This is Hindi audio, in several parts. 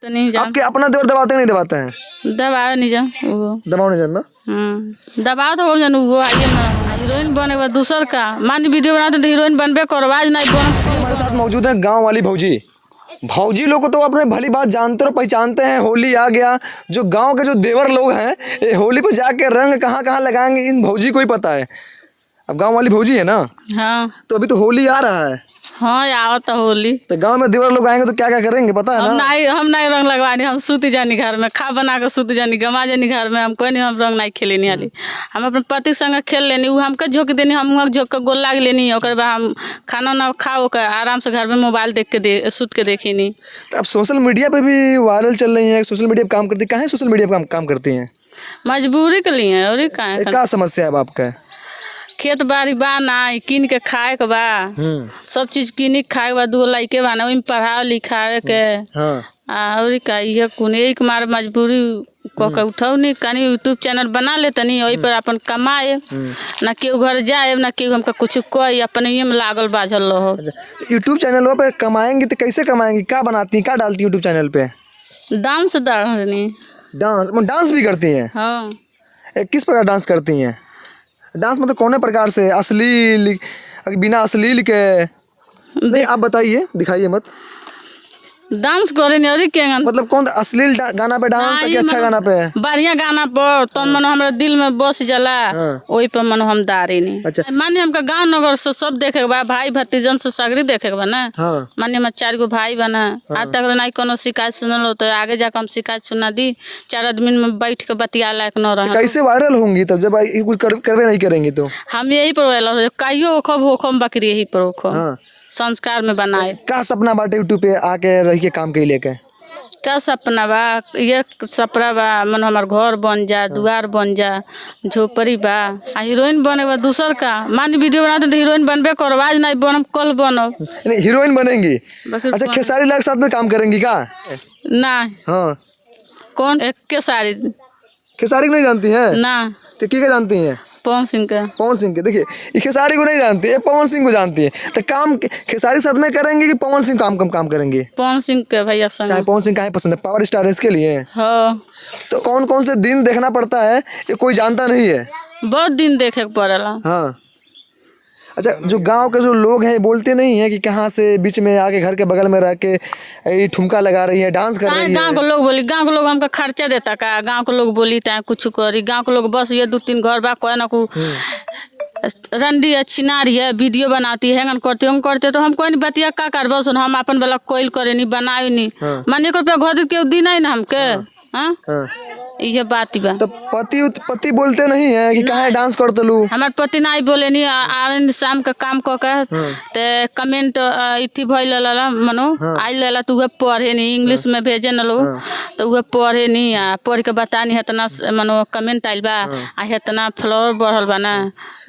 तो नहीं जान। आपके अपना देवर दबाते नहीं दबाते हैं? दबावे नहीं जान वो। दबाओ नहीं जानना। दबाव तो हो जान वो आइए ना हीरोइन बने बा दूसर का मान वीडियो बनाते तो हीरोइन बनबे करो आज नहीं बन। हमारे साथ मौजूद है गांव वाली भौजी। भौजी लोग को तो अपने भली बात जानते और पहचानते हैं। होली आ गया, जो गांव के जो देवर लोग हैं ये होली पे जाके रंग कहाँ कहाँ लगाएंगे इन भौजी को ही पता है। अब गांव वाली भौजी है ना, हाँ तो अभी तो होली आ रहा है, हाँ आवत होली तो गांव में देवर लोग आएंगे तो क्या क्या करेंगे पता है ना? हम नहीं रंग लगवानी, हम सूती जानी घर में खा बना कर सूती जानी गमा जानी घर में। हम कोई नहीं हम रंग नहीं खेलेनी हाली। हम अपने पति संग खेल लेनी, वो हमके झोंक देनी, हम झोंक के गोल लाग लेनी। ओकर बाद हम खाना ना खाओ कर आराम से घर में मोबाइल देख के सूत के देखी नहीं। तो अब सोशल मीडिया पे भी वायरल चल रही है, सोशल मीडिया पे काम करती है। कहाँ सोशल मीडिया पे काम करती हैं? मजबूरी के लिए और का क्या समस्या है अब आपका? खेत बाड़ी बा ना कीन के खाए के बा, सब चीज कीन के खाए के बा। दो लइके बा ना ओइम पढ़ावे लिखावे के। हाँ और का ये कुन एक मार मजबूरी को के उठौनी कनी यूट्यूब चैनल बना ले तनी ओइ पर अपन कमाए ना केहू घर जाए ना केहू हमका कुछ कोई अपने ये में लागल बाझल रहो। यूट्यूब चैनलों पे कमाएंगी तो कैसे कमाएंगी? क्या बनाती हैं, क्या डालती हैं यूट्यूब चैनल पे? डांस डालनी। डांस भी करती हैं? हाँ किस प्रकार डांस करती हैं? डांस मतलब कौन प्रकार से? अश्लील, बिना अश्लील के? नहीं आप बताइए, दिखाइए मत। डांस करे नहीं और क्या मतलब कौन अश्लील गाना पे डांस है कि अच्छा गाना पे? बढ़िया गाना पर तो मनो हमरा दिल में बस जाला ओई पर मनो हम दारी नहीं। अच्छा माने हमका गांव नगर से सब देखे के बा, भाई भतीजन से सगरी देखे के बा ना। माने हम 4 गो भाई बना आज तक नहीं कोनो शिकायत सुनल हो, तो आगे जाकर हम शिकायत सुना दी 4 आदमी में बैठ के बतिया लायक न रहा। कैसे वायरल होंगी तब जब कुछ करवे नहीं करेंगी? तो हम यही पर कहियो खब बकरी यही पर संस्कार में बनाए। क्या सपना बाटे यूट्यूब पे आके रह के काम के लेके? क्या सपना बा? ये सपना बा मन हमार घर बन जा, दुआर बन जा, झोपड़ी बा। हीरोइन बने बा दूसर का मान वीडियो बनाते तो हीरोइन बनबे करो आज नहीं बनम कल बनो। हीरोइन बनेंगी? अच्छा खेसारी लाल के साथ में काम करेंगी का? नहीं। हाँ कौन? एक खेसारी। खेसारी को नहीं जानती हैं ना? तो क्या जानती हैं? पवन सिंह का। पवन सिंह के? देखिए ये खेसारी को नहीं जानती है, पवन सिंह को जानती है। तो काम खेसारी साथ में करेंगे कि पवन सिंह काम करेंगे? पवन सिंह के भैया संग। पवन सिंह काहे पसंद है? पावर स्टार है इसके लिए। हाँ तो कौन कौन से दिन देखना पड़ता है ये कोई जानता नहीं है? बहुत दिन देखे के पड़ेला। हाँ अच्छा जो गांव के जो लोग हैं बोलते नहीं है कि कहाँ से बीच में आके घर के बगल में रह के ठुमका लगा रही है, डांस कर रही है? गांव के लोग बोली, गांव के लोग हमका खर्चा देता का? गांव के लोग बोली चाहे कुछ करी। गांव के लोग बस ये 2-3 घर बा कोई ना को रंडी है छिनारी है वीडियो बनाती है हैंगन करते तो हम कोई नहीं बतिया का कर बस हम अपन वाला कोयल करे नहीं बनाए नहीं मानिए को रुपया घर के दिन है ना हमके। ये बात बा। तो पति बोलते नहीं है कि कहाँ डांस करते लू? हमारे पति नहीं बोले नहीं आवे शाम का काम क के ते कमेंट इथी भइल ला मनो आई लेला तू पढ़े नहीं इंग्लिश में भेजे न लो तो वो पढ़े नहीं पढ़ के बता नहीं इतना मनो कमेंट आइल बा आ इतना फ्लोर बढ़ल बा ना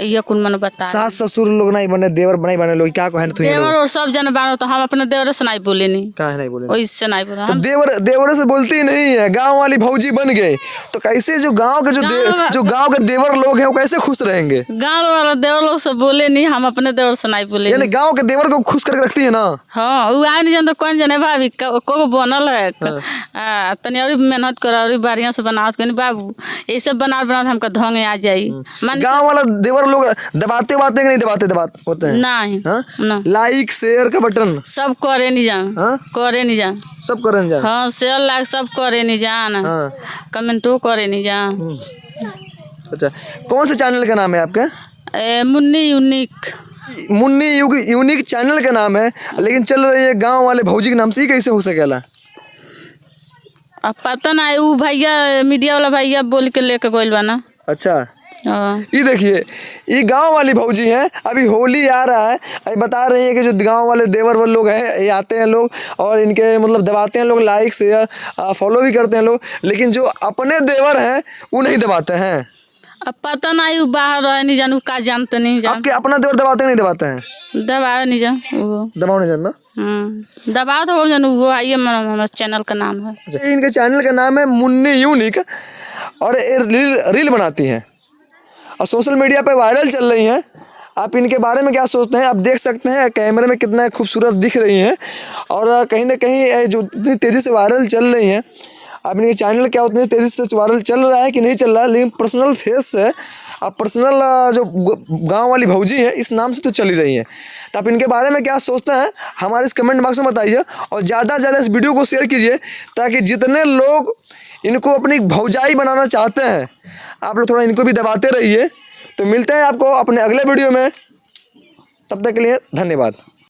ये कुल मनो बता। सास ससुर लोग नहीं बने, देवर नहीं बने लोग क्या कहन? देवर और सब जन बानो तो हम अपने देवर से नहीं बोले नहीं। काहे नहीं बोले? ओइसे नहीं बोला। तो देवर से बोलती नहीं है, गांव वाली भौजी बन गए तो कैसे जो गांव के जो गांव के देवर लोग हैं वो कैसे खुश रहेंगे? गांव वाला देवर लोग से बोले नहीं, हम अपने देवर से नहीं बोले। यानी गांव के देवर को खुश करके रखती है ना? हाँ वो आए नहीं जानते कौन जाने भाभी को बनल है तनी और मेहनत करो और बढ़िया से बनाओ कहीं बाबू ये सब बना हमका ढंग आ जाये। गांव वाला देवर लोग दबाते कि नहीं दबाते होते हैं? नहीं लाइक शेयर का बटन सब करे नहीं जान। करे नहीं जान सब करे नहीं जान। हाँ शेयर लाइक सब करे नहीं जान। कमेंटो करे नहीं जान। अच्छा कौन से चैनल का नाम है आपका? Munni unique. Munni unique channel का नाम है, लेकिन चल रही है गांव वाले भौजी के नाम से, कैसे हो सकेला? अब पता नहीं वो भैया मीडिया वाला भैया बोल के लेके गइल बा ना। अच्छा ये देखिए ये गांव वाली भौजी हैं, अभी होली आ रहा है, अभी बता रही है कि जो गांव वाले देवर लोग हैं ये आते हैं लोग और इनके मतलब दबाते हैं लोग, लाइक शेयर फॉलो भी करते हैं लोग, लेकिन जो अपने देवर हैं वो नहीं दबाते हैं। अब पता नहीं वो बाहर रहे नहीं जानू का जानते नहीं जान। आपके अपना देवर दबाते नहीं दबाते हैं? दबावे नहीं जान वो। दबाओ नहीं जानना। दबाव तो हो जानू वो आइए हमारा चैनल का नाम है। इनके चैनल का नाम है मुन्नी यूनिक और रील बनाती हैं और सोशल मीडिया पे वायरल चल रही हैं। आप इनके बारे में क्या सोचते हैं? आप देख सकते हैं कैमरे में कितना खूबसूरत दिख रही हैं और कहीं ना कहीं जो इतनी तेज़ी से वायरल चल रही हैं, अब इनके चैनल क्या उतनी तेज़ी से वायरल चल रहा है कि नहीं चल रहा है, लेकिन पर्सनल फेस है, अब पर्सनल जो गांव वाली भौजी है इस नाम से तो चल ही रही हैं। तो आप इनके बारे में क्या सोचते हैं हमारे इस कमेंट बॉक्स में बताइए और ज़्यादा से ज़्यादा इस वीडियो को शेयर कीजिए ताकि जितने लोग इनको अपनी भौजाई बनाना चाहते हैं आप लोग थोड़ा इनको भी दबाते रहिए। तो मिलते हैं आपको अपने अगले वीडियो में, तब तक के लिए धन्यवाद।